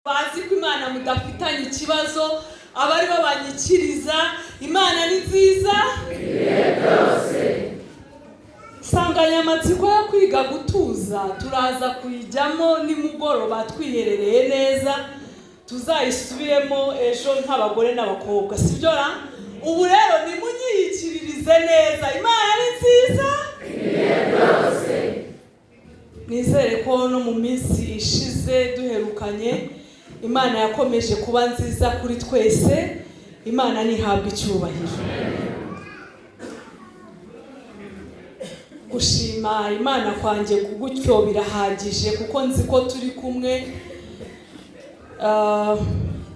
bazi ko Imana mudafitanye ikibazo abari babanyikiriza. Imana ni nziza insanganyamatsiko yo kwiga gutuza turaza kuyijyamo nimugoroba twiherereye neza, tuzayisubiremo ejo nk'abagore n'abakobwa, sibyo ra? Ubu rero nimunyiyikiririze neza. Imana ni nziza. Nizere ko no mu minsi ishize duherukanye Imana yakomeje kuba nziza kuri twese. Imana nihabwa icyubahiro. Gushima Imana kwanjye kugutyo birahagije kuko nzi ko turi kumwe.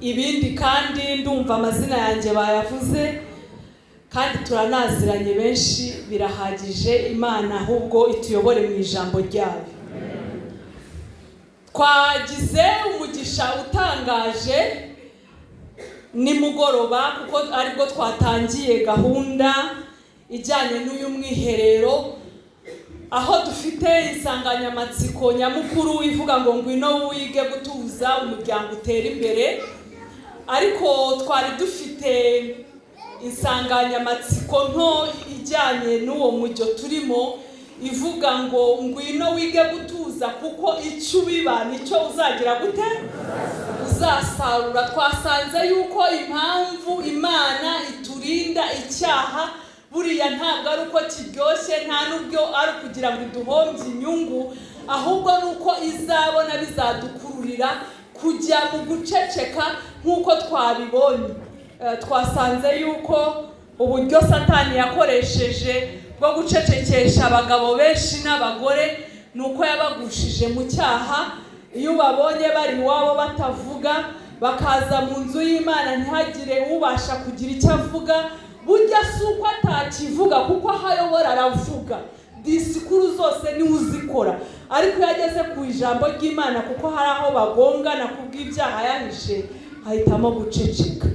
Ibindi kandi ndumva amazina yanjye bayavuze kandi turanaziranye benshi, birahagije. Imana ahubwo ituyobore mu ijambo ryayo. Twagize umugisha utangaje nimugoroba kuko aribwo twatangiye gahunda ijyanye n'uyu mwiherero, aho dufite insanganyamatsiko nyamukuru ivuga ngo ngwino wige gutuza umuryango utera imbere. Ariko twari dufite insanganyamatsiko nto ijyanye n'uwo mujyo turimo ivuga ngo ngwino wige gutuza kuko icyo ubiba nicyo uzagira gute? Uzasarura. Twasanze yuko impamvu Imana iturinda icyaha buriya ntabwo ari uko kiryoshye, nta n'ubwo ari kugira ngo iduhombye inyungu, ahubwo nuko izabona bizadukururira kujya mu guceceka nk'uko twabibonye. Twasanze yuko uburyo Satani yakoresheje bwo gucecekesha abagabo benshi n'abagore nuko yabagushije mu cyaha. Iyo babonye bari iwabo batavuga bakaza mu nzu y'Imana ntihagire ubasha kugira icyo avuga, burya si uko atakivuga kuko aho ayobora aravuga, disikuru zose niwe uzikora. Ariko iyo ageze ku ijambo ry'Imana kuko hari aho bagongana kubw'ibyaha yahishe, ahitamo guceceka.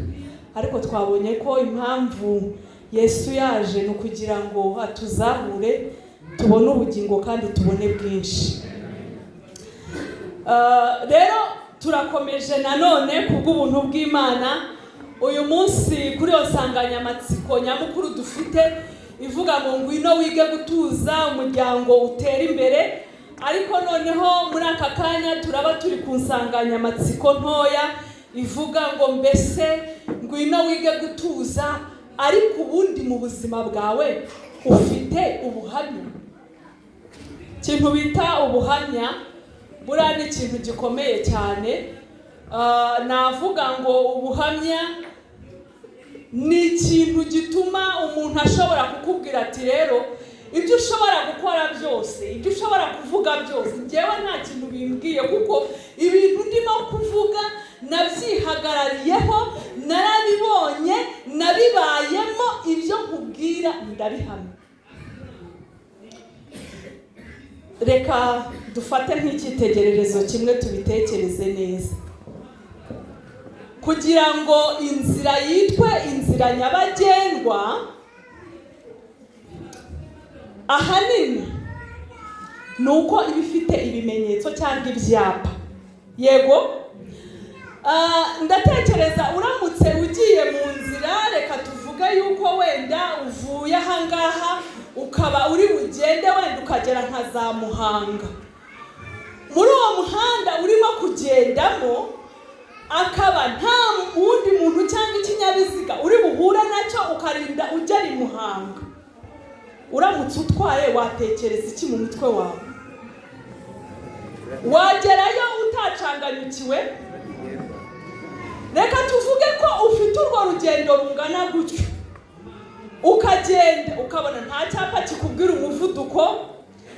Ariko twabonye ko impamvu Yesu yaje ni ukugira ngo atuzahure tubone ubugingo kandi tubone bwinshi. Rero turakomeje nanone kubw'ubuntu bw'Imana uyu munsi kuri iyo nsanganyamatsiko nyamukuru dufite ivuga ngo ngwino wige gutuza umuryango utera imbere. Ariko noneho muri aka kanya turaba turi ku nsanganyamatsiko ntoya ivuga ngo mbese ngwino wige gutuza ariko ubundi mu buzima bwawe ufite ubuhamya. Ikintu bita ubuhamya buriya ni ikintu gikomeye cyane. Navuga ngo ubuhamya ni ikintu gituma umuntu ashobora kukubwira ati rero ibyo ushobora gukora byose, ibyo ushobora kuvuga byose njyewe nta kintu bimbwiye kuko ibintu ndimo kuvuga nabyihagarariyeho, narabibonye, nabibayemo, ibyo nkubwira ndabihamya. Reka dufate nk'icyitegererezo kimwe tubitekereze neza. Kugira ngo inzira yitwe inzira nyabagendwa, ahanini ni uko iba ifite ibimenyetso cyangwa ibyapa. Yego? Ndatekereza uramutse ugiye mu nzira, reka tuvuge yuko wenda uvuye ahangaha ukaba uri bugende wenda ukagera nka za Muhanga. Muri uwo muhanda urimo kugendamo akaba nta wundi muntu cyangwa ikinyabiziga uri buhure nacyo ukarinda ugera i Muhanga, uramutse utwaye watekereza iki mu mutwe wawe? Wagerayo utacanganyukiwe? Reka tuvuge ko ufite urwo rugendo rungana gutyo, ukagenda ukabona nta cyapa kikubwira umuvuduko,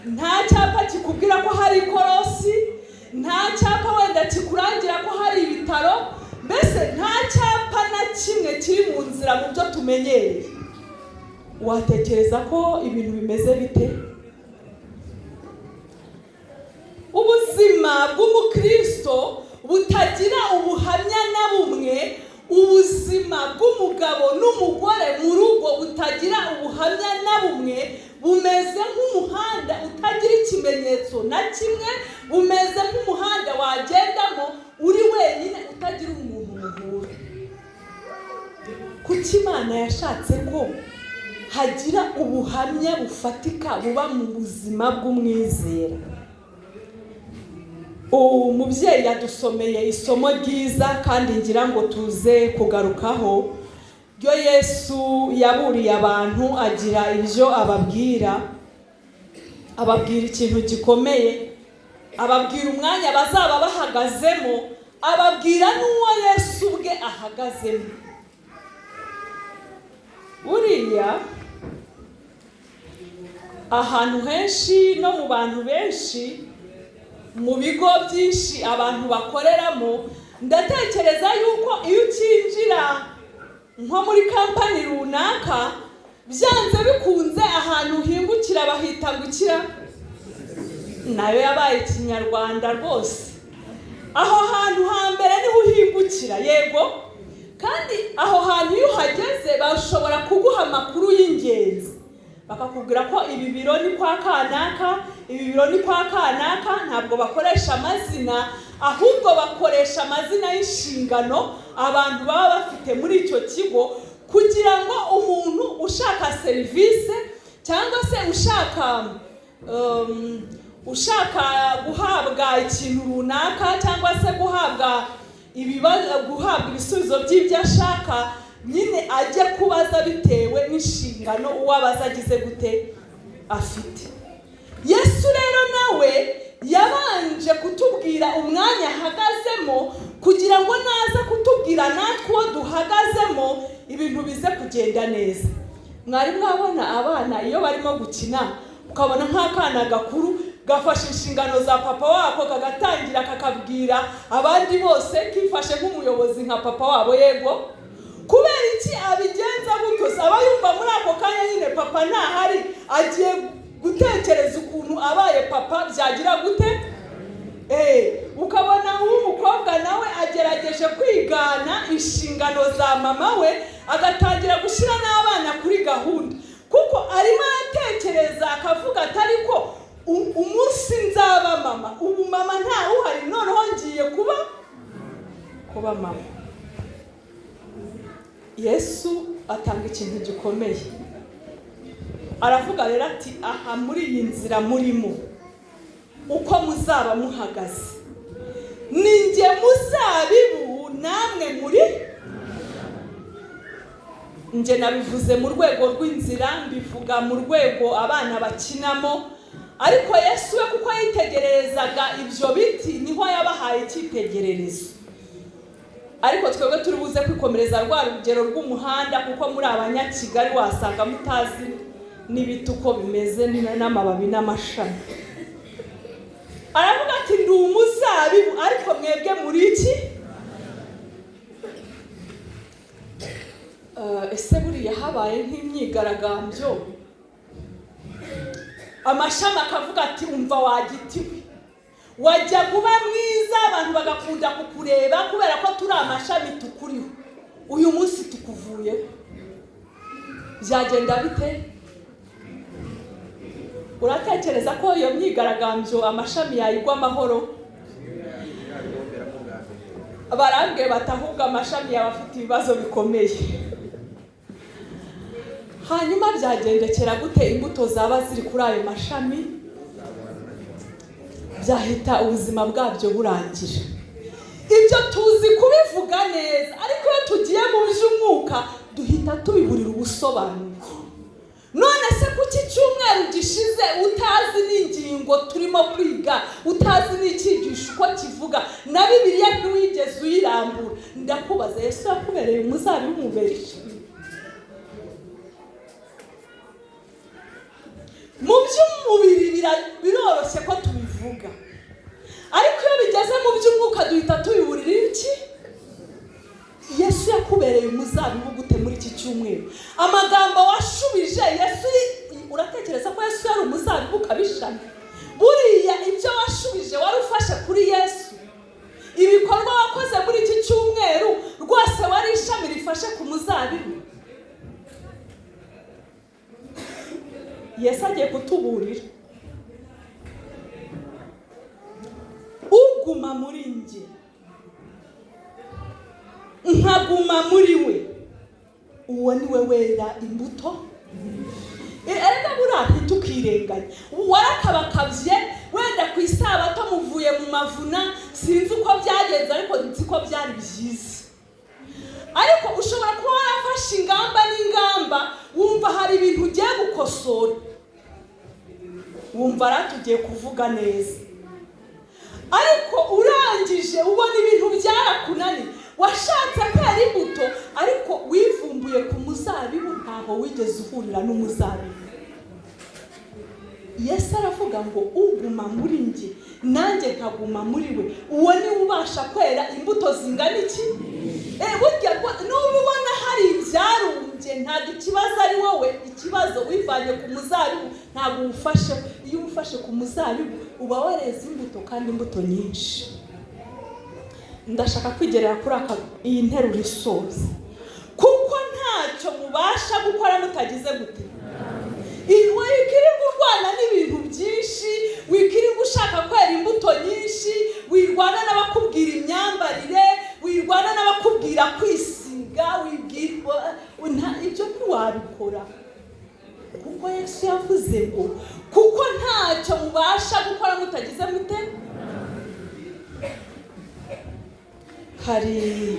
nta cyapa kikubwira ko hari ikorosi, nta cyapa wenda kikurangira ko hari ibitaro, mbese nta cyapa na kimwe kiri mu nzira mu byo tumenyereye. Watekereza ko ibintu bimeze bite? Ubuzima bw'umukristo butagira ubuhamya na bumwe, ubuzima bw'umugabo n'umugore mu rugo butagira ubuhamya na bumwe, bumeze nk'umuhanda utagira ikimenyetso na kimwe, bumeze nk'umuhanda wagendamo uri wenyine utagira umuntu muhura. Kuki Imana yashatse ko hagira ubuhamya bufatika buba mu buzima bw'umwizera? Umubyeyi yadusomeye isomo ryiza kandi ngira ngo tuze kugarukaho. Ryo Yesu yaburiye abantu, agira ibyo ababwira ikintu gikomeye, ababwira umwanya bazaba bahagazemo, ababwira n'uwo Yesu ubwe ahagazemo. Buriya ahantu henshi no mu bantu benshi, mu bigo byinshi abantu bakoreramo, ndatekereza yuko iyo ukinjira nko muri kampani runaka, byanze bikunze ahantu uhingukira bahita gukira, nayo yabaye Kinyarwanda rwose. Aho hantu hambere niho uhingukira, yego, kandi aho hantu iyo uhageze bashobora kuguha amakuru y'ingenzi, bakakubwira ko ibi biro ni kwa kanaka, ibi biro ni kwa kanaka. Ntabwo bakoresha amazina, ahubwo bakoresha amazina y'inshingano abantu baba bafite muri icyo kigo, kugira ngo umuntu ushaka serivisi cyangwa se ushaka guhabwa ikintu runaka, cyangwa se guhabwa ibisubizo by'ibyo ashaka, nyine ajye kubaza bitewe n'inshingano uwabaza agize gute afite. Yesu rero nawe yabanje kutubwira umwanya ahagazemo, kugira ngo naza kutubwira natwe uwo duhagazemo ibintu bize kugenda neza. Mwari mwabona abana iyo barimo gukina, ukabona nk'akana gakuru gafashe inshingano za papa wako, kagatangira kakabwira abandi bose, kifashe nk'umuyobozi nka papa wabo, yego. Kubera iki abigenza gutyo? Aba yumva muri ako kanya nyine papa ntahari, agiye gutekereza ukuntu abaye papa byagira gute. Ukabona nk'umukobwa nawe agerageje kwigana inshingano za mama we, agatangira gushyira n'abana kuri gahunda, kuko arimo atekereza akavuga ati ariko umunsi nzaba mama, ubu mama ntawuhari, noneho ngiye kuba mama. Yesu atanga ikintu gikomeye, aravuga rero ati aha muri iyi nzira murimo, uko muzaba muhagaze, ninjye muzabibu namwe muri. Nje nabivuze mu rwego rw'inzira, mbivuga mu rwego abana bakinamo, ariko Yesu we kuko yitegererezaga ibyo biti, niho yabahaye icyitegererezo. Ariko twebwe turi buze kwikomereza rwa rugero rw'umuhanda, kuko muri Abanyakigali wasanga mutazi n'ibiti uko bimeze n'amababi n'amashami. Aravuga ati ndi umuzabibu, ariko mwebwe muri iki? Ese buriya habaye nk'imyigaragambyo, amashami akavuga ati umva wagitiwe, wajya kuba mwiza, abantu bagakunda kukureba kubera ko turi amashami tukuriho, uyu munsi tukuvuye, byagenda bite? Uratekereza ko iyo myigaragambyo amashami yayigwa amahoro? Barambwiye batahubwa amashami y'abafite ibibazo bikomeye. Hanyuma byagendekera gute? Imbuto zaba ziri kuri ayo mashami, byahita ubuzima bwabyo burangira. Ibyo tuzi kubivuga neza, ariko iyo tugiye mu by'umwuka duhita tubiburira ubusobanuro. None se kuki cyumweru gishize utazi n'ingingo turimo kwiga, utazi n'icyigisho uko kivuga, na Bibiliya ntiwigeze uyirambura? Ndakubaza, Yesu yakubereye umuzabibu umubereje? Mu by'umubiri biroroshye ko tubivuga, ariko iyo bigeze mu by'umwuka duhita tubiburira iki? Yesu yakubereye umuzabibu gute muri iki cyumweru? Amagambo washubije Yesu, uratekereza ko Yesu yari umuzabibu ukabishana? Buriya ibyo washubije wari ufashe kuri Yesu, ibikorwa wakoze muri iki cyumweru rwose wari ishami rifashe ku muzabibu. Yesu agiye kutuburira, uguma muri njye nkaguma muri we, uwo ni we wera imbuto. Erega buriya ntitukirenganye, warakabakabye wenda ku isabato muvuye mu mavuna, sinzi uko byagenze ariko nzi ko byari byiza. Ariko ushobora kuba warafashe ingamba n'ingamba, wumva hari ibintu ugiye gukosora, wumva ratugiye kuvuga neza, ariko urangije ubona ibintu byarakunaniye, washatse kwera imbuto ariko wivumbuye ku muzabibu, ntaho wigeze uhurira n'umuzabibu. Yesu aravuga ngo uguma muri njye nanjye nkaguma muri we, uwo ni ubasha kwera imbuto zingana iki. Burya n'ubona hari ibyarumbye, ntabwo ikibazo ari wowe, ikibazo wivanye ku muzabibu ntabwo uwufashe. Iyo ufashe ku muzabibu uba wareze imbuto, kandi imbuto nyinshi. Ndashaka kwigerera kuri iyi nteruro isoza, kuko ntacyo mubasha gukora mutagize gute. Wikirirwa urwana n'ibintu byinshi, wikirirwa ushaka kwera imbuto nyinshi, wirwana n'abakubwira imyambarire, wirwana n'abakubwira kwisiga, ibyo ntiwabikora. Kuko Yesu yavuze ngo kuko ntacyo mubasha gukora mutagize mute. Hari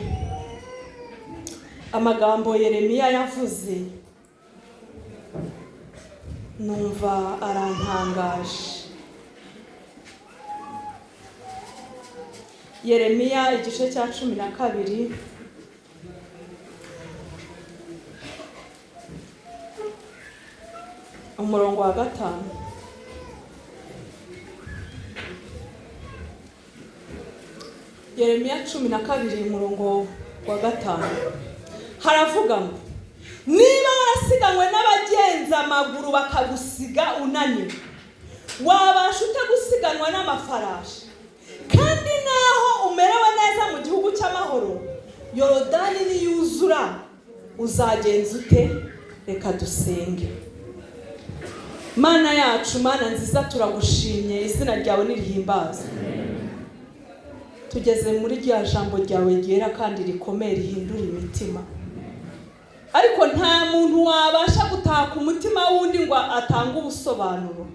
amagambo Yeremiya yavuze numva arantangaje. Yeremiya igice cya 12 umurongo wa 5. Yeremiya 12 umurongo wa 5 haravuga ngo niba warasiganwe n'abagenza amaguru bakagusiga unaniwe, wabasha ute gusiganwa n'amafarashi? Kandi naho umerewe neza mu gihugu cy'amahoro, Yorodani niyuzura uzagenza ute? Reka dusenge. Mana yacu, Mana nziza, turagushimye, izina ryawe nirihimbazwe. Tugeze muri rya jambo ryawe ryera kandi rikomeye rihindura imitima, ariko nta muntu wabasha gutaka umutima wundi ngo atange ubusobanuro.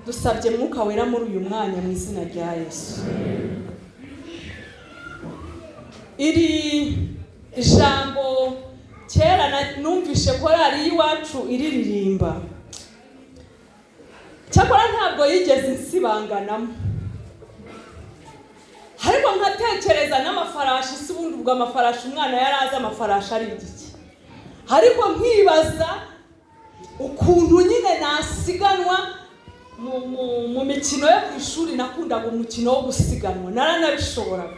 Dusabye Mwuka Wera muri uyu mwanya mu izina rya Yesu. Iri jambo kera numvishe korali y'iwacu iriririmba, cyakora ntabwo yigeze insibanganamo, ariko nkatekereza n'amafarashi. Si ubundi ubwo amafarashi umwana yarazi amafarashi ari igiki, ariko nkibaza ukuntu nyine nasiganwa mu mikino yo ku ishuri. Nakundaga umukino wo gusiganwa, naranabishoboraga,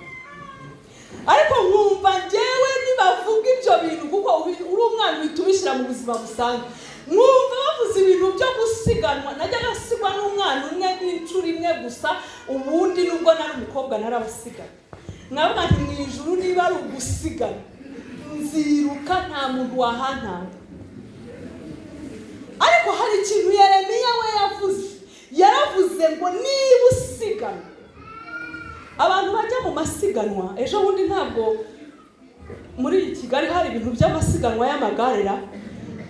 ariko nkumva njyewe nibavuga ibyo bintu, kuko uri umwana uhita ubishyira mu buzima busanzwe, nkumva bavuze ibintu byo gusiganwa. Najyaga asigwa n'umwana umwe n'inshuro imwe gusa, ubundi nubwo nari umukobwa narabasigana. Nkavuga nti mu ijuru niba ari ugusigana nziruka, nta muntu wahantanga. Ariko hari ikintu Yeremiya we yaravuze ngo niba usigana, abantu bajya mu masiganwa. Ejo bundi ntabwo muri Kigali hari ibintu by'amasiganwa y'amagare,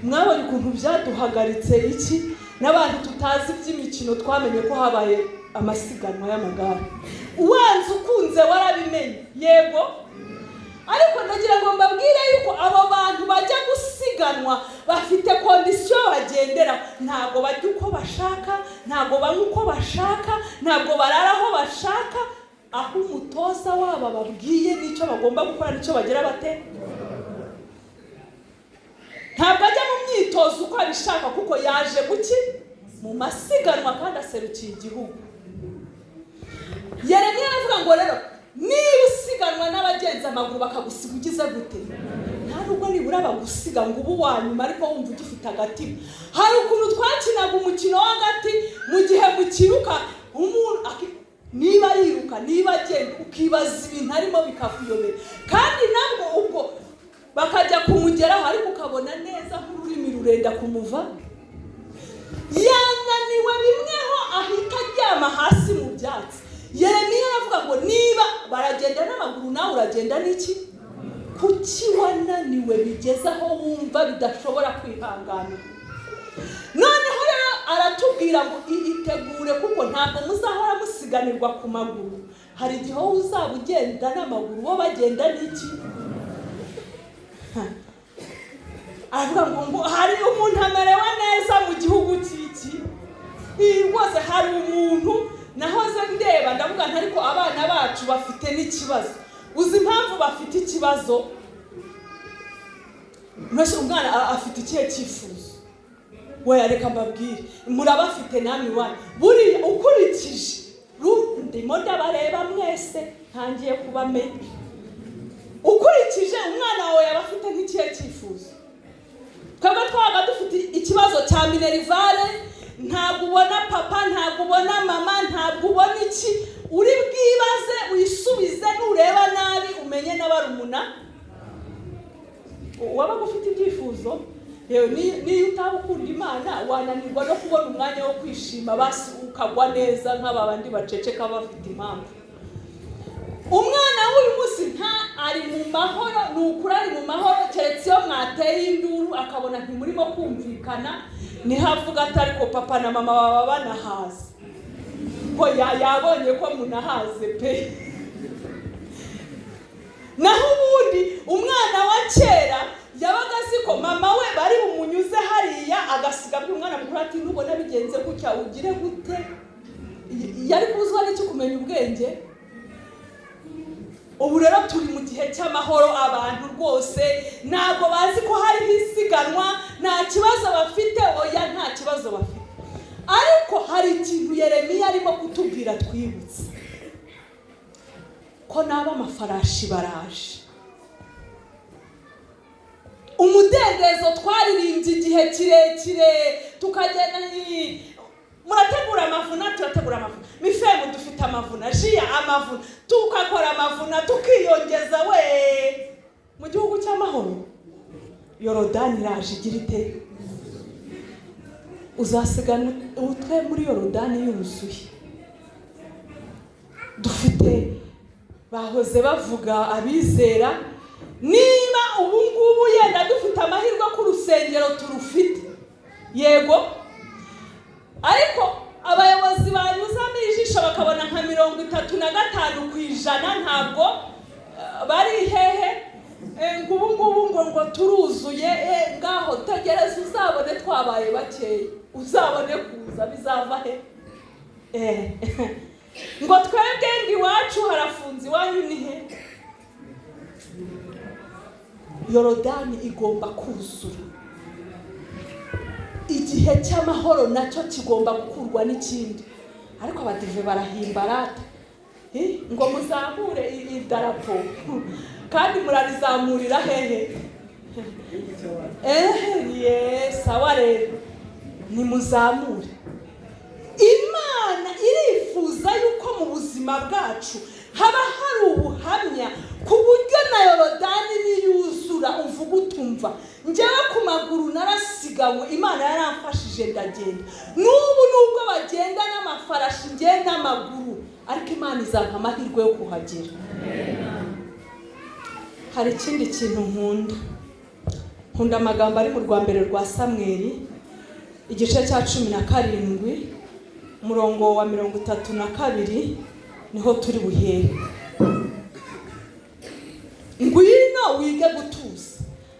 mwabonye ukuntu byaduhagaritse iki, n'abantu tutazi by'imikino twamenye ko habaye amasiganwa y'amagare. Uwanze ukunze warabimenye, yego. Ariko nagira ngo mbabwire yuko abo bantu bajya gusiganwa bafite kondisiyo bagendera. Ntabwo bajya uko bashaka, ntabwo banywa uko bashaka, ntabwo barara aho bashaka. Aho umutoza wabo babwiye n'icyo bagomba gukora, n'icyo bagira bate. Ntabwo ajya mu myitozo uko abishaka, kuko yaje guki mu masiganwa kandi aserukiye igihugu. Yeremiya aravuga ngo rero niba usiganwa n'abagenza amaguru bakagusiga ugize gute? Nta nubwo nibura bagusiga ngo ubu wanyuma, ariko wumva ugifite agatima. Hari ukuntu twakinaga umukino w'agati, mu gihe mukiruka umuntu niba yiruka niba agenda ukibaza ibintu arimo bikakuyobera, kandi nabwo ubwo bakajya kumugeraho, ariko ukabona neza nk'ururimi rurenda kumuva. Yananiwe bimweho ahita aryama hasi mu byatsi. Yeremiya aravuga ngo niba baragenda n'amaguru, nawe uragenda n'iki? kuki wananiwe bigeze aho wumva bidashobora kwihangana. Noneho rero aratubwira ngo itegure kuko ntabwo muzahora musiganirwa ku maguru. Hari igihe uzaba ugenda n'amaguru wo bagenda n'iki. Avuga ngo hari umuntu amerewe neza mu gihugu cy'iki. Rwose hari umuntu nahoze ndeba ndavuga nti ariko abana bacu bafite n'ikibazo. Uzi impamvu bafite ikibazo? Mwese umwana afite ikihe cyifuzo? We areka mbabwire murabafite namwe wanyu. Buri ukurikije ndimo ndabareba mwese ntangiye kubamenya. Ukurikije umwana wawe yabafite nk'ikihe cyifuzo. Twebwe twaga dufite ikibazo cya minerivare, ntabwo ubona papa, ntabwo ubona mama, ntabwo ubona iki. Uri bwibaze wisubize nureba nabi umenye n'abarumuna. Waba ufite ibyifuzo niyo utabukunda Imana wananirwa no kubona umwanya wo kwishima basi ukagwa neza nk'abandi baceceka bafite impamvu. Umwana w'uyu munsi nta ari mu mahoro, n'ukuri ari mu mahoro keretse iyo mwateye induru akabona ntimurimo kumvikana nihavuga atari ko papa na mama baba banahaze ko yabonye ko munahaze pe. Naho ubundi umwana wa kera yabaga siko mama we bari umunyuze hariya agasiga by'umwana mukuru ati nubona bigenze gutya ugire gute. Yari kuzwa n'icyo kumenya ubwenge. Ubu rero turi mu gihe cy'amahoro, abantu rwose ntabwo bazi ko hari hisiganwa, nta kibazo bafite, oya nta kibazo bafite. Ariko hari ikintu Yeremiya arimo kutubwira twibutse ko naba amafarashi baraje. Umudendezo twaririmbye igihe kirekire tukagenda murategura amavuna, turategura amavuna. Mifemu dufite amavuna, jiya amavuna, tukakora amavuna tukiyongeza we mu gihugu cy'amahoro. Yorodani iraje igira ite? Uzasigana utwe muri Yorodani yuzuye. Dufite bahoze bavuga abizera, niba ubu ngubu yenda dufite amahirwe ku rusengero turufite yego, ariko abayobozi banyuzamo ijisho bakabona nka 35% ntabwo bari hehe. Ngubu ngo turuzuye, ngaho tegereza uzabone twabaye bakeye, uzabone kuza bizava he. Ngo twebwe iwacu harafunze, iwanyu ni he? Yorodani igomba kuzura. Igihe cy'amahoro nacyo kigomba gukurwa n'ikindi. Ariko abadive barahimbarata ngo muzamure idarapo kandi murarizamurira hehe? Sawa rero nimuzamure. Imana irifuza yuko mu buzima bwacu haba hari ubuhamya ku buryo na Yorodani niyuzura uvuga utumva njyewe ku maguru narasigawe, Imana yaramfashije ndagenda. N'ubu nubwo bagenda n'amafarashi ngenda n'amaguru, ariko Imana izampa amahirwe yo kuhagera. Hari ikindi kintu nkunda amagambo ari mu rwa mbere rwa Samweli igice cya 17 umurongo wa 32 niho turi buhere. Ngwino wige gutuza.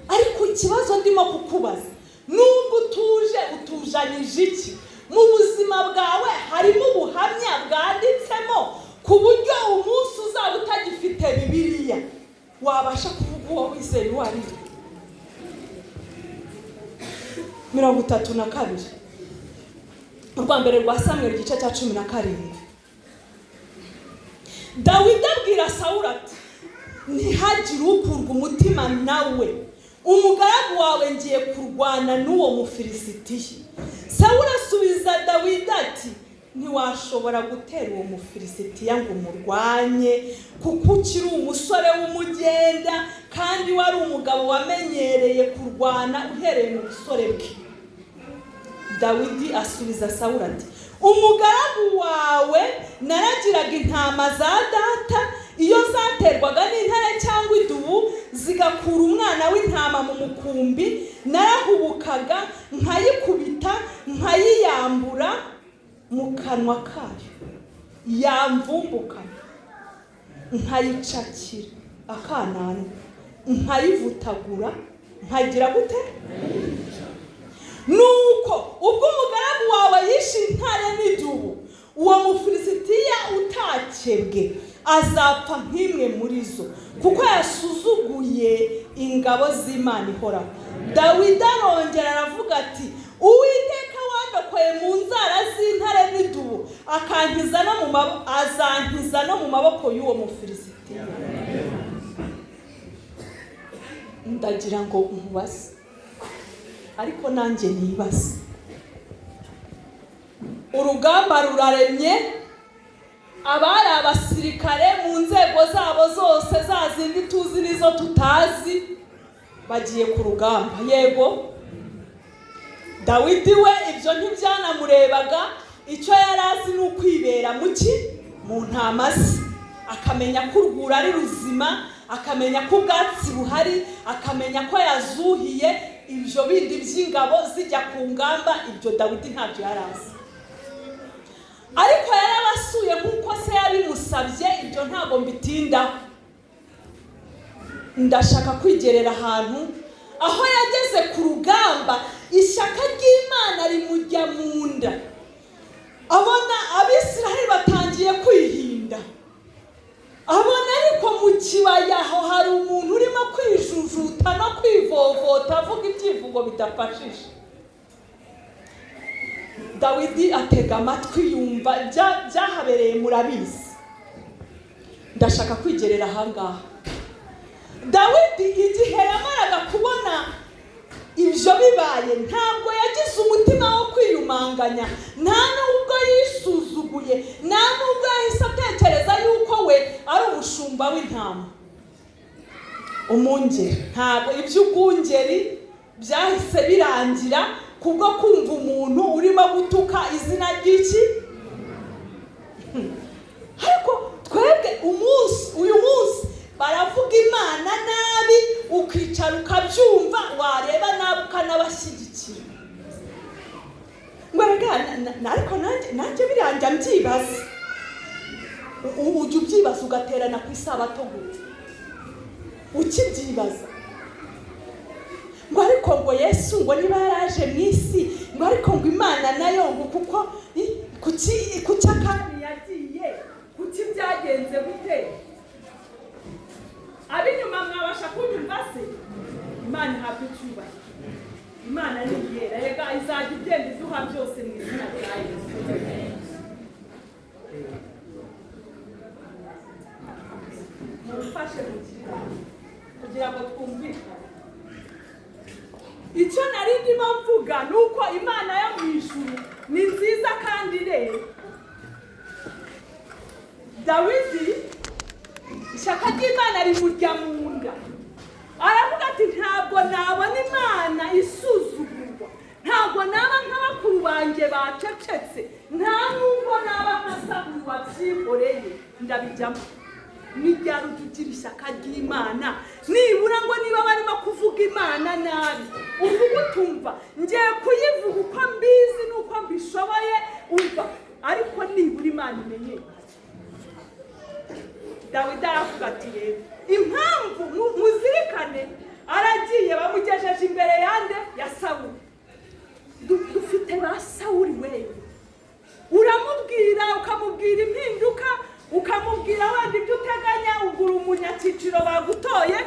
Ariko ikibazo ndimo kukubaza, nubwo utujanyije iki mu buzima bwawe? Harimo ubuhamya bwanditsemo ku buryo umunsi uzaba utagifite Bibiliya wabasha kuvuga uwo wizeye wari 32 urwa mbere rwa Samweli igice cya 17. Dawidi abwira Sawuli ati ntihagire ukurwa umutima nawe, umugaragu wawe ngiye kurwana n'uwo Mufilisitiya. Sawuli asubiza Dawidi ati ntiwashobora gutera uwo Mufilisitiya ngo umurwanye, kuko ukiri umusore w'umugenda kandi wari umugabo wamenyereye kurwana uhereye mu busore bwe. Dawidi asubiza Sawuli ati umugaragu wawe naragiraga intama za data, iyo zaterwaga n'intare cyangwa idubu zigakura umwana w'intama mu mukumbi, narahubukaga nkayikubita nkayiyambura mu kanwa kayo, yamvumbuka nkayicakira akanana, nkayivutagura, nkagira gute? Nuko ubwo umugaragu wawe yishe intare n'idubu, uwo Mufilisitiya utakebwe azapfa nk'imwe muri zo, kuko yasuzuguye ingabo z'Imana ihoraho. Dawidi arongera aravuga ati, Uwiteka wandokoye mu nzara z'intare n'idubu, azankiza no mu maboko y'uwo Mufilisitiya. Ndagira ngo umubaze, ariko nanjye nibaze. Urugamba ruraremye, abari abasirikare mu nzego zabo zose, za zindi tuzi nizo tutazi, bagiye ku rugamba. Yego, Dawidi we ibyo ntibyanamurebaga, icyo yari azi ni ukwibera mu ntama ze, akamenya ko urwuri ari ruzima, akamenya ko ubwatsi buhari, akamenya ko yazuhiye. Ibyo bindi by'ingabo zijya ku ngamba, ibyo Dawidi ntabyo yari azi, ariko yarabasuye nk'uko se yabimusabye. Ibyo ntabwo mbitinda, ndashaka kwigerera ahantu aho yageze ku rugamba, ishyaka ry'Imana rimujya mu nda, abona Abisiraheli batangiye kwihinda, abona ariko mu kibaya aho hari umuntu urimo kwijujuta no kwivovota, avuga ibyivugo bidafashije. Dawidi atega amatwi, yumva byahabereye, murabizi. Ndashaka kwigerera ahangaha. Dawidi igihe yamaraga kubona ibyo bibaye, ntabwo yagize umutima wo kwiyumanganya, nta nubwo yisuzuguye, nta nubwo yahise atekereza yuko we ari umushumba w'intama, umungeri. Ntabwo iby'ubwungeri byahise birangira kubwo kumva umuntu urimo gutuka izina ry'iki. Ariko twebwe uyu munsi baravuga Imana nabi, ukicara ukabyumva, wareba nabi ukanabashyigikira. Ariko nanjye birangira mbyibaza. Ujya ubyibaza ugaterana ku isabato gute? Ukibyibaza ngo ariko ngo Yesu ngo niba yaraje mu isi, ngo ariko ngo Imana nayo ngo kuko kuki akandi yagiye, kuki byagenze gute? Abinyuma mwabasha kunyumva se? Imana ihabwe icyubahiro. Imana ni yera, rega izajya igenda iduha byose mu izina rya Yesu. Mufashe kugira ngo twumvikane. Icyo nari ndimo mvuga ni uko Imana yo mu ijuru ni nziza kandi rero. Dawidi ishyaka ry'Imana rimurya mu nda, aravuga ati, ntabwo nabona Imana isuzugurwa, ntabwo naba nk'abakuru banjye bacecetse, nta nubwo naba nka Sawuli wabyikoreye. Ndabijyamo. Ni ryari utugira ishyaka ry'Imana? Nibura ngo niba barimo kuvuga Imana nabi, uvuga utumva, ngiye kuyivuga uko mbizi n'uko mbishoboye, umva, ariko nibura Imana imenye. Dawidi aravuga ati, rero impamvu muzirikane, aragiye bamugejeje imbere yande ya Sawuli. Dufite ba Sawuli wewe, uramubwira ukamubwira impinduka, ukamubwira wandi ibyo uteganya, ugura umunyacyiciro bagutoye,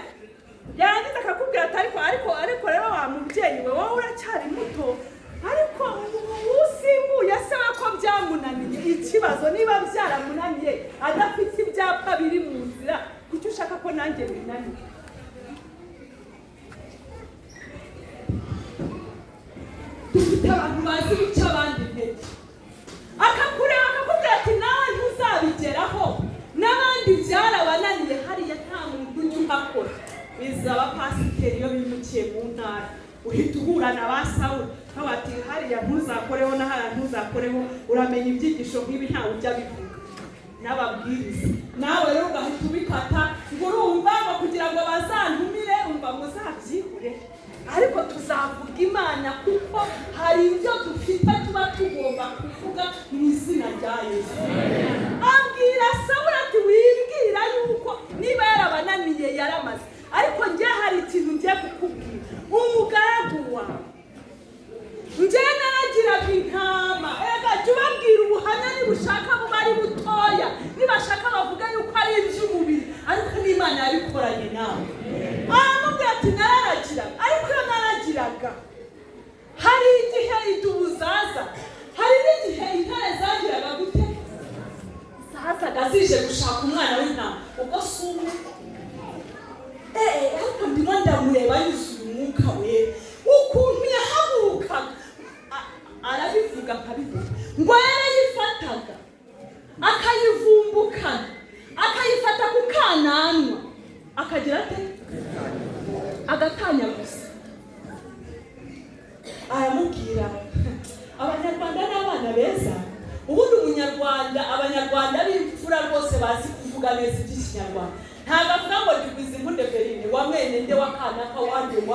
yarangiza akakubwira ati ariko rero wa mubyeyi we, wowe uracyari muto, ariko usimbuye se ko byamunaniye. Ikibazo niba byaramunaniye adafite ibyapa biri mu nzira, kuki ushaka ko nanjye binaniye? Dufite abantu bazi guca abandi intege, akakureba akakubwira ati nawe ntuzabigeraho, n'abandi byarabananiye, hariya nta muntu ujya uhakora. Biza abapasiteri iyo bimukiye mu ntara, uhita uhura na ba Sawuli, bati hariya ntuzakoreho na hariya ntuzakoreho, uramenya ibyigisho nk'ibi ntawe ujya bivuga. N'ababwiriza nawe rero ugahita ubikata, ngo urumva ngo kugira ngo bazantumire zije gushaka umwana w'intama ubwo sumwe ariko ndimo ndamureba yuzuye umwuka we ukuntu yahagurukaga arabivuga nkabivuga ngo yarayifataga akayivumbukana akayifata ku kananwa akagira ate agatanya gusa aramubwira abanyarwanda n'abana beza ubundi umunyarwanda abanyarwanda b'imfura rwose bazi kuvuga neza iby'ikinyarwanda ntabwo avuga ngo ndigwiza impunde Berine wa mwene nde wa kanaka wande mu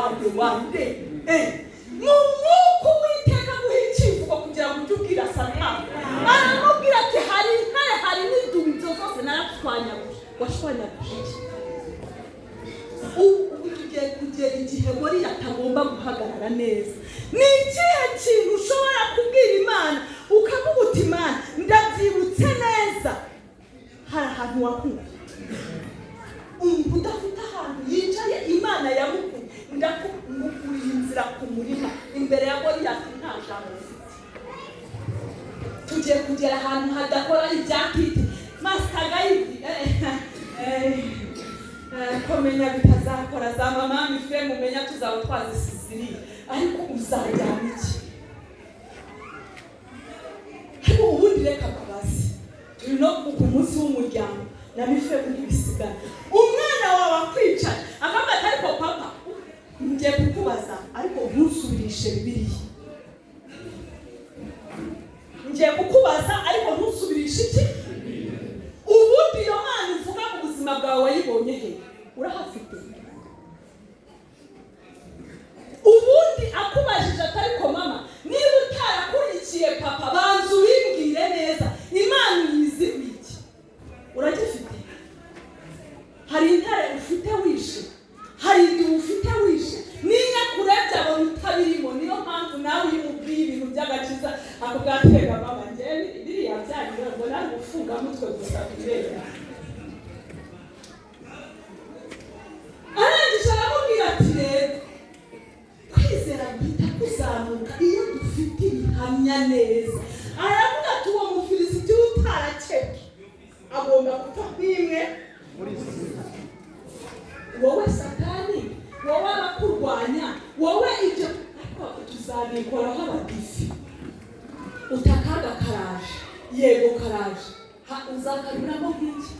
mwuka Uwiteka guha ikivugo kugira ngo ujye ubwira Satani aramubwira ati hari intare hari n'idubu ibyo zose narashwanyaguje washwanyaguje ubu tugiye kugera igihe Goliya atagomba guhagarara neza. Ni ikihe kintu ushobora kubwira Imana ukavuga uti Imana ndabyibutse neza hari ahantu wakuye udafite ahantu yicaye Imana yamukuye ndakumukuye inzira ku murima imbere ya Goliya nta jambo ufite. Tugiye kugera ahantu hadakora ibyakiti masitagayivi komenya bitazakora za mama mife mumenya tuzaba twazisiziriye ariko uzajyana iki ariko ubundi reka kabazi turi no ku munsi w'umuryango na mife n'ibisigana umwana wawe akwicara akavuga ariko papa ngiye kukubaza ariko ntusubirishe Bibiliya ngiye kukubaza ariko ntusubirishe iki ubundi iyo Mana uvuga mu buzima bwawe wayibonye he urahafite ubundi akubajije atariko mama niba utarakurikiye papa banza ubimbwire neza Imana yizi iki uragifite hari intare ufite wishe hari igihe ufite wishe ninya kurebya abo utabirimo niyo mpamvu nawe uyimubwiye ibintu by'agakiza ako gatega mama njyewe biriya byagira ngo nari gufunga mutwe gusa bireba arangije aramubwira ati rero kwizera guhita kuzamuka iyo dufite ibihamya neza. Aravuga ati uwo Mufilisiti utarakebwe agomba gupfa kwimwe wowe Satani wowe abakurwanya wowe ibyo ariko tuzabikoraho abadifi utakaga karaje yego karaje uzakanyuramo nk'iki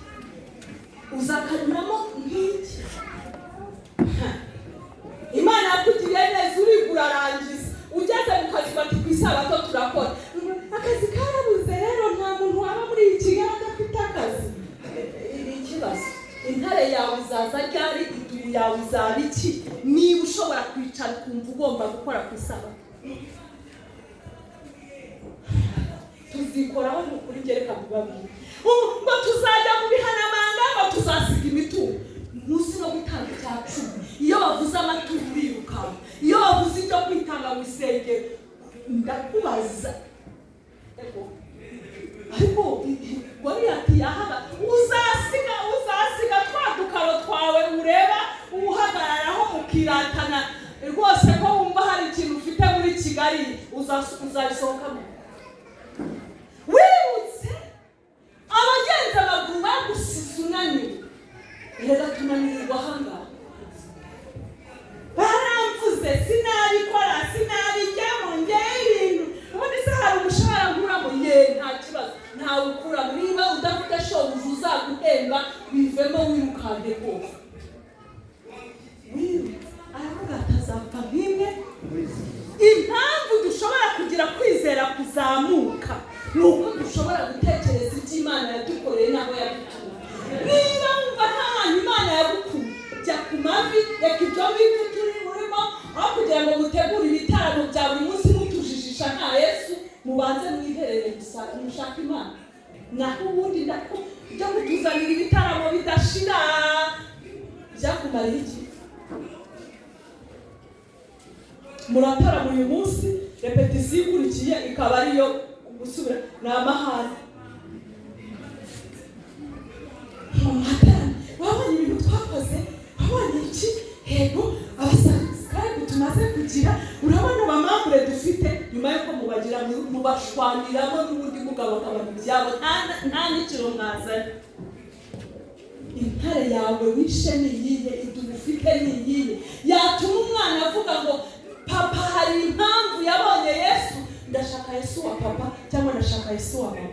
uzakanyuramo nk'iki Imana yakugiriye neza urigura arangiza ugeze mu kazi bati ku isabato turakora akazi karabuze rero nta muntu waba muri iki kigali adafite akazi ikibazo intare yawe izaza ryari idubu yawe izaba iki niba ushobora kwicara ukumva ugomba gukora ku isabato tuzikoraho n'ukuri ngereka kubabwira ngo tuzajya mu bihanamanga ngo tuzasiga imitungo munsi no gutanga icyacu iyo bavuze amaturo urirukaho iyo bavuze ibyo kwitanga mu isengero ndakubaza ariko Goliya ati yahaga uzasiga twa dukaro twawe ureba uhagararaho mukiratana rwose ko wumva hari ikintu ufite muri Kigali uzabisohokamo wibutse abagenzi amaguru bagusize unaniwe rero tunanirirwa ahangaha baramvuze sinabikora sinabijyamo njyewe ibintu ubundi se hari umushahara nguramo nta kibazo ntawe ukuramo niba udafite shobuja uzaguhemba bivemo wirukande rwose aravuga atazapfa nk'imwe. Impamvu dushobora kugira kwizera kuzamuka ni uko dushobora gutekereza ibyo Imana yadukoreye n'aho yadutuye. Niba wumva nta hantu Imana yagukuye jya ku mavi reka ibyo ngibyo turi burimo aho kugira ngo mutegure ibitaramo bya buri munsi mutujijisha nta Yesu mubanze mwiherere gusa mushaka Imana naho ubundi ndako ibyo mutuzanira ibitaramo bidashira byakumarira iki muratara muri munsi repetition ikurikiye ikaba ariyo gusubira n'amahane wabonye ibintu twakoze wabonye iki hego abasubscribe tumaze kugira urabona abamambure dufite nyuma yuko mubagira mubashwaniramo n'ubundi mugabo akabana ibyabo nta n'ikiro mwazanye intare yawe wishe ni iyihe, idubu ufite ni iyihe yatuma umwana avuga ngo papa hari impamvu yabonye Yesu, ndashaka Yesu wa papa cyangwa ndashaka Yesu wa mama.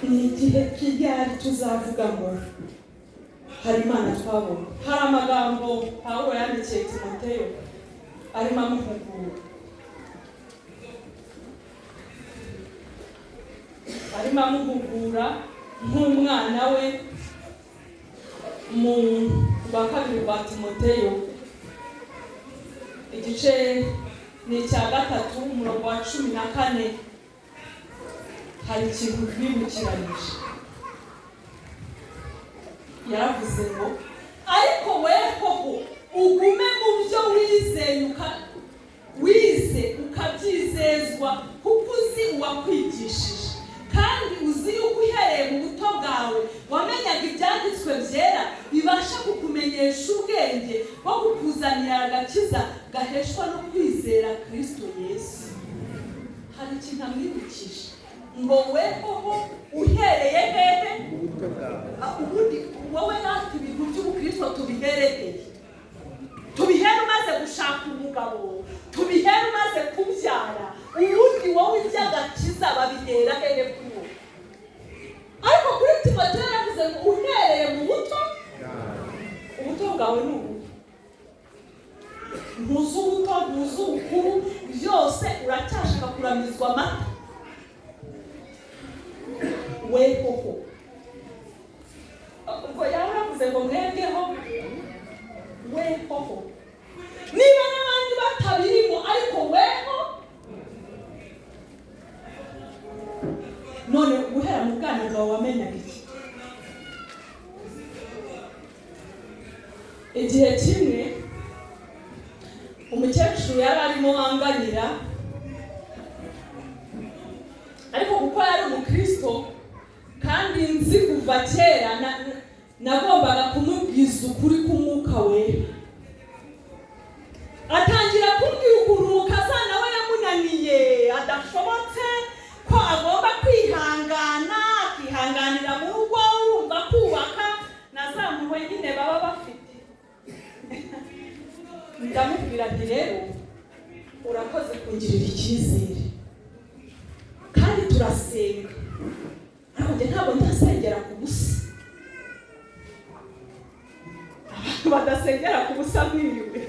Ni igihe kijyari tuzavuga ngo hari Imana twabonye. Hari amagambo Pawulo yandikiye Timoteyo arimo amuhugura, nk'umwana we mu rwa kabiri rwa Timoteyo igice ni icya 3 umurongo wa 14. Hari ikintu bibukiranyije, yaravuze ngo ariko weho ugume mu byo wize ukabyizezwa, kuko uzi uwakwigishije kandi uzi yuko uhereye mu buto bwawe wamenyaga ibyanditswe byera bibasha kukumenyesha ubwenge bwo kukuzanira agakiza gaheshwa no kwizera Kristo Yesu. Hari ikintu amwibukije ngo weho uhereye hehe ubundi wowe natwe ibintu by'ubukristo tubihereye, tubihere umaze gushaka umugabo, tubihere umaze kubyara, ubundi wowe iby'agakiza babihera hehe kuwo. Ariko kuri Timoteyo yavuze ngo uhereye mu buto bwawe ni ubu, ntuzi ubuto ntuzi ubukuru, byose uracyashaka kuramizwa amata. Wehoho ubwo yaravuze ngo mwebweho wehoho, niba n'abandi batabirimo ariko weho. None guhera mu bwana bwawe wamenyaga iki? Igihe kimwe umukecuru yari arimo wanganira, ariko kuko yari umukristo kandi nzi kuva kera nagombaga kumubwiza ukuri k'umwuka wera. Atangira kumbwira ukuntu umukazana we yamunaniye, adashobotse, ko agomba kwihangana, akihanganira mu rugo, urumva kubaka nazamuwe nyine baba bafite. Ndamubwira nti rero urakoze kungirira icyizere kandi turasenga, ariko ntabwo ndasengera ku busa. Abantu badasengera ku busa nk'iwe.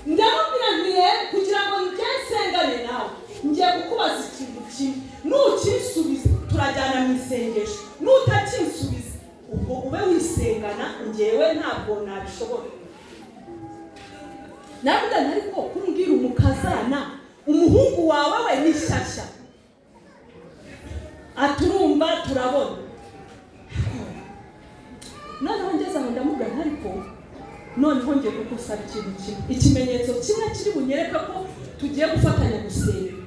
Ndamubwira nti rero kugira ngo njye nawe ngiye kukubaza ikintu kimwe, nukisubiza turajyana mu isengesho, nutakinsubiza ubwo ube wisengana, njyewe ntabwo nabishobora. Navuga ariko kumbwira umukazana umuhungu wawe we ni shyashya, aturumva turabona. Noneho ngeze aho ndamubwira ariko noneho ngiye kugusaba ikintu kimwe, ikimenyetso kimwe kiri bunyereka ko tugiye gufatanya gusenga.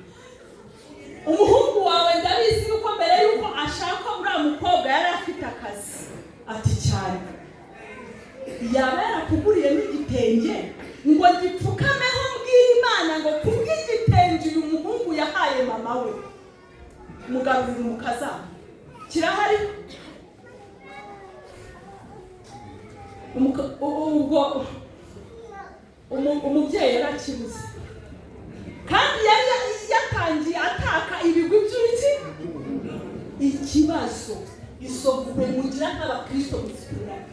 Umuhungu wawe ndabizi yuko mbere yuko ashaka uriya mukobwa yari afite akazi. Ati cyane yaba yarakuguriye n'igitenge ngo gipfukameho mbwira Imana ngo kubw'igitenge uyu muhungu yahaye mama we mugarurira umukazana kirahari. Ubwo umubyeyi yarakibuze kandi yari yatangiye ataka ibigwi by'uruti. Ikibazo isogwe mugira nk'abakristo muzikurana.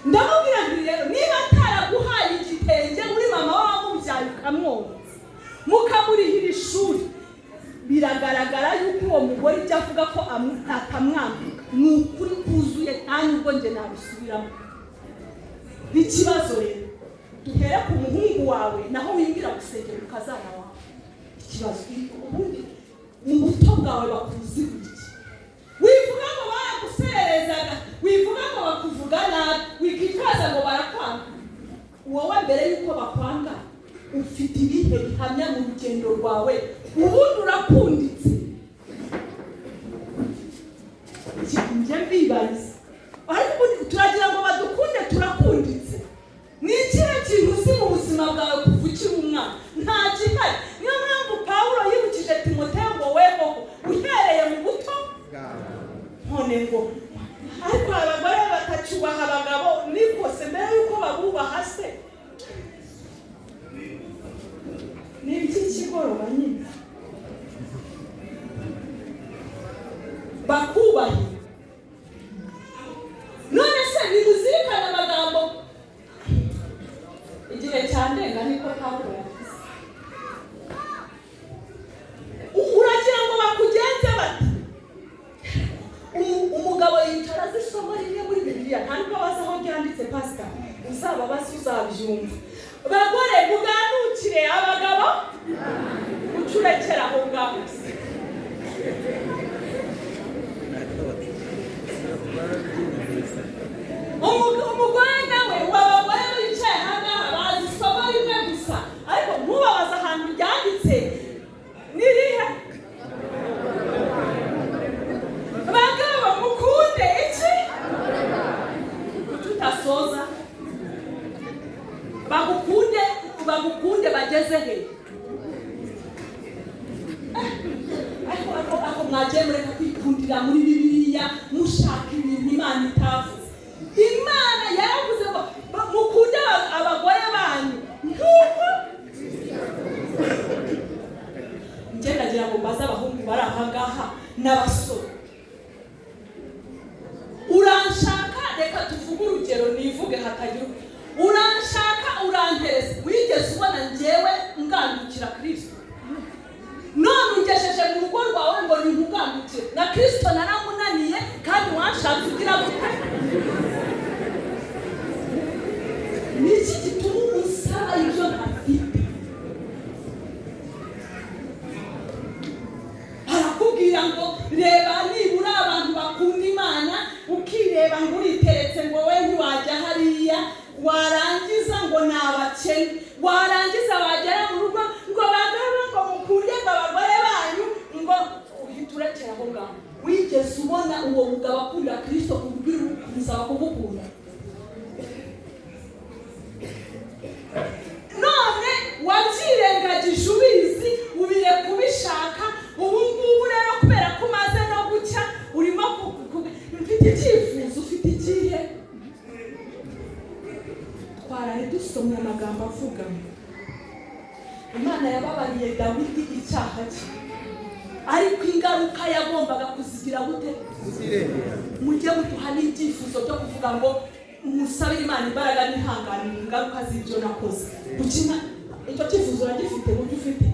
Ndamubwira nti rero niba ataraguhaye igitenge muri mama wamubyaye ukamwonsa mukamurihira ishuri, biragaragara yuko uwo mugore icyo avuga ko atamwambika ni ukuri kuzuye, nta nubwo njye nabisubiramo. Ikibazo rero duhere ku muhungu wawe naho wingira gusengera ukazana wawe. Ikibazo ubundi mu buto bwawe bakuzi iki? Wivuga ngo baragusererezaga, wivuga ngo bakuvuga nabi, wikitwaza ngo barakwanga. Wowe mbere yuko bakwanga ufite ibihe bihamya mu rugendo rwawe, ubundi urakunditse. Njye mbibariza ariko turagira ngo badukunde turakunditse. Ni ikihe kintu uzi mu buzima bwawe kuva ukiri umwana? none ngo ariko abagore batacyubaha abagabo nikose mbere yuko babubaha se ni iki kigoroba nyine bakubahe none se nimuzirikane amagambo igihe cyandenga niko Pawulo yavuze uragira ngo bakugenze bati umugabo yicara azi isomo rimwe muri Bibiliya ntabwo bazi aho ryanditse Pastor uzababaza uzabyumva bagore muganukire abagabo ucurekera aho ngaho umugore nawe wabagore bicaye ahangaha bazi isomo rimwe gusa ariko ntubabaze ahantu ryanditse nirihe bagabo mukunde iki tutasoza bagukunde bageze he ako mwagiye mureka kwikundira muri Bibiliya mushaka ibintu Imana itavuze Imana yaravuze ngo mukunde abagore banyu nkuko njye ndagira ngo mbaze abahungu bari aha ngaha n'abasore uranshaka reka tuvuge urugero nivuge hatagira uranshaka uranterese wigeze ubona njyewe ngandukira Kristo none ungejeje mu rugo rwawe ngo nimugandukire na Kristo naramunaniye kandi wanshatse ugira gute niki gituma umusaba ibyo ntafite arakubwira ngo reba nibura abantu bakunda Imana ukireba ngo uriteretse ngo we ntiwajya hariya warangiza ngo nabakene warangiza wagera mu rugo ngo bagabo ngo mukunde abagore banyu ngo uhita urekera aho ngaho wigeze ubona uwo mugabo akunda Kristo kubwira umusaba kumukunda none wabyirengagije ubizi ubire kubishaka ubu ngubu rero kubera ko umaze no gucya urimo mfite icyifuzo ufite ikihe twaraye dusomye amagambo avuga Imana yababariye Dawidi icyaha cye ariko ingaruka yagombaga kuzigira gute mujye mutuha n'ibyifuzo byo kuvuga ngo musabire Imana imbaraga n'ihanganire ingaruka z'ibyo nakoze ukina icyo cyifuzo uragifite buryo ufite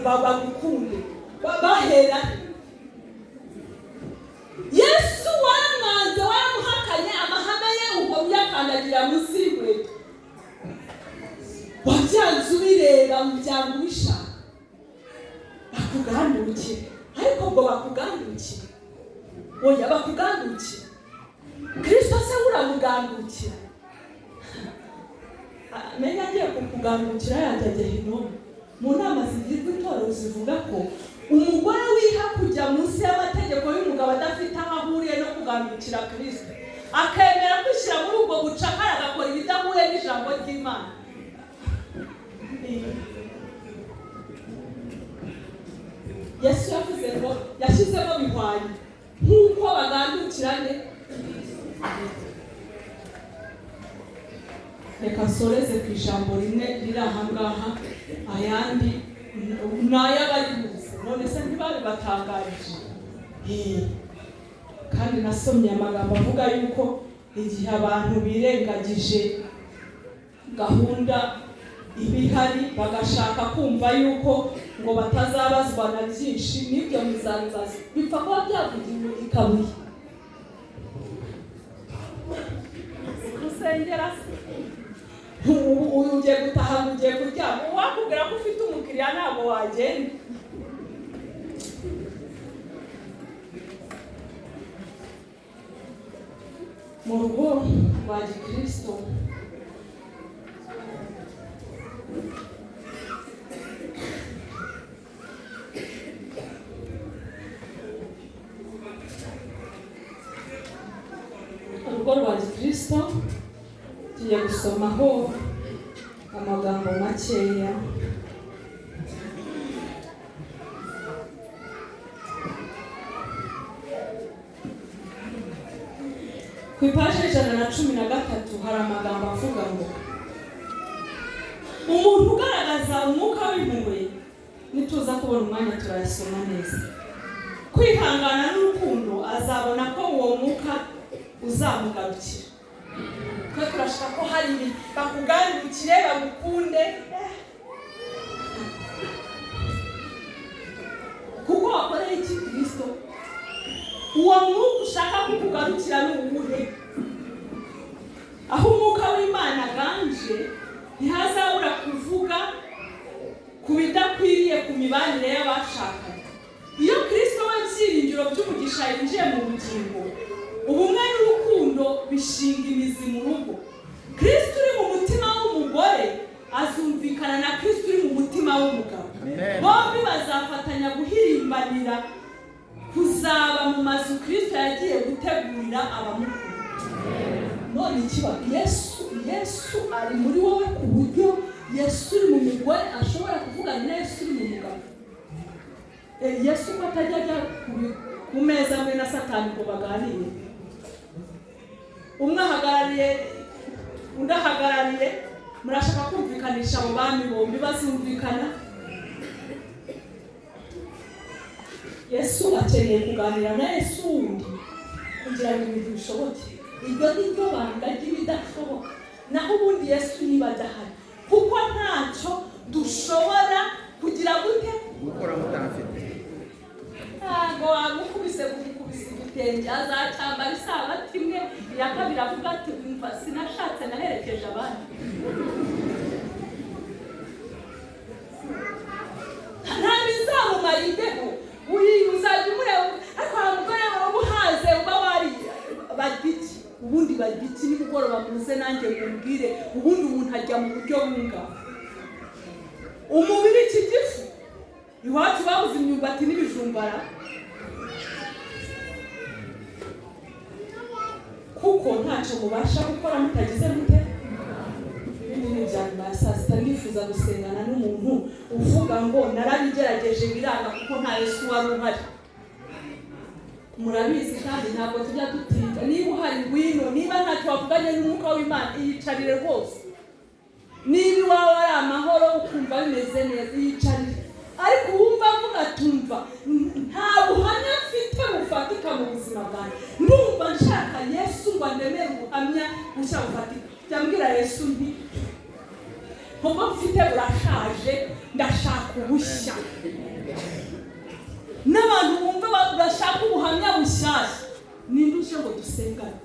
bagukunde bahera Yesu waramwanze waramuhakanye amahame ye ubwo uyakandagira munsi y'inkweto wabyanze ubireba mu byango ubishaka bakugandukire ariko ngo bakugandukire oya bakugandukire Kristo se uramugandukira menya agiye kukugandukira yanjye Gehinomu mu nama zigirwa itorero zivuga ko umugore wiha kujya munsi y'amategeko y'umugabo adafite aho ahuriye no kugandukira Kristo akemera kwishyira muri ubwo bucakara agakora ibidahuye n'ijambo ry'Imana Yesu yavuze ngo yashyizemo bihwanye nk'uko bagandukiranye reka nsoreze ku ijambo rimwe riri aha ngaha ayandi n'ay'abari buze none se ntibari batangarije kandi nasomye amagambo avuga yuko igihe abantu birengagije gahunda ibihari bagashaka kumva yuko ngo batazabazwa na byinshi n'ibyo muzanzaza bipfa kuba byavugiwe ikabuye usengera ugiye gutaha ugiye kuryama uwakubwira ko ufite umukiriya ntabwo wagenda mu rugo rwa Gikristo tugiye gusomaho amagambo makeya ku ipaji 113 hari amagambo avuga ngo umuntu ugaragaza umwuka w'impuhwe, nituza kubona umwanya turayasoma neza, kwihangana n'urukundo azabona ko uwo mwuka uzamugarukira. Twe turashaka ko hari bakugandukire bagukunde, kuko wakoreye iki Kristo. Uwo mwuka ushaka kukugarukira n'uwuhe? Aho umwuka w'Imana aganje ntihazabura kuvuga ku bidakwiriye ku mibanire y'abashakanye. Iyo Kristo we byiringiro by'umugisha yinjiye mu bugingo, ubumwe n'urukundo bishinga imizi mu rugo. Kristo uri mu mutima w'umugore azumvikana na Kristo uri mu mutima w'umugabo. Bombi bazafatanya guhirimbanira kuzaba mu mazu Kristo yagiye gutegurira abamukunda. None ikiba Yesu ari muri wowe ku buryo Yesu uri mu mugore ashobora kuvugana na Yesu uri mu mugabo. Yesu ko atajya ajya ku meza amwe na Satani ngo baganire. Umwe ahagarariye undi ahagarariye, murashaka kumvikanisha abo bami bombi bazumvikana. Yesu akeneye kuganira na Yesu wundi kugira ngo ibintu bishoboke. Ibyo ni byo banga ry'ibidashoboka. Naho ubundi Yesu niba adahari, kuko ntacyo dushobora kugira gute gukora mutafite. Ntabwo wamukubise igitenge azacyambara isabato imwe, iya kabiri avuga ati umva sinashatse naherekeje abandi. Nta bizamumara imbeho, uzajya umureba ariko hari umugore wawe uhaze uba wari bagiki, ubundi bagiki nimugoroba muze nanjye mumbwire, ubundi umuntu ajya mu buryo bunga umubiri iki gifu. Iwacu babuze imyumbati n'ibijumbara kuko ntacyo mubasha gukora mutagize mute. Ibindi ni ibya nyuma ya saa sita. Nifuza gusengana n'umuntu uvuga ngo narabigerageje biranga kuko nta Yesu wari uhari. Murabizi kandi ntabwo tujya dutinda. Niba uhari ngwino, niba ntacyo wavuganye n'umwuka w'Imana yicarire rwose. Niba iwawe ari amahoro ukumva bimeze neza yicarire, ariko wumva avuga tumva nta buhamya mfite bufatika mu buzima bwanjye, ndumva nshaka Yesu ngo andemere ubuhamya bushya bufatika. Byambwira Yesu nti nkuko mfite burashaje ndashaka ubushya. N'abantu bumva bashaka ubuhamya bushyashya nindushe ngo dusengane.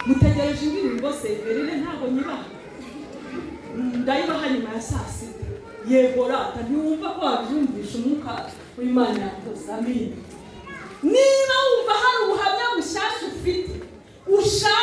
Mutegereje indirimbo Severine ntabwo nyibaha, ndayibaha nyuma ya saa sita. Yego rata ntiwumva ko wabyumvisha umwuka w'Imana yakoze. Amen. Niba wumva hari ubuhamya bushyashya ufite ushaka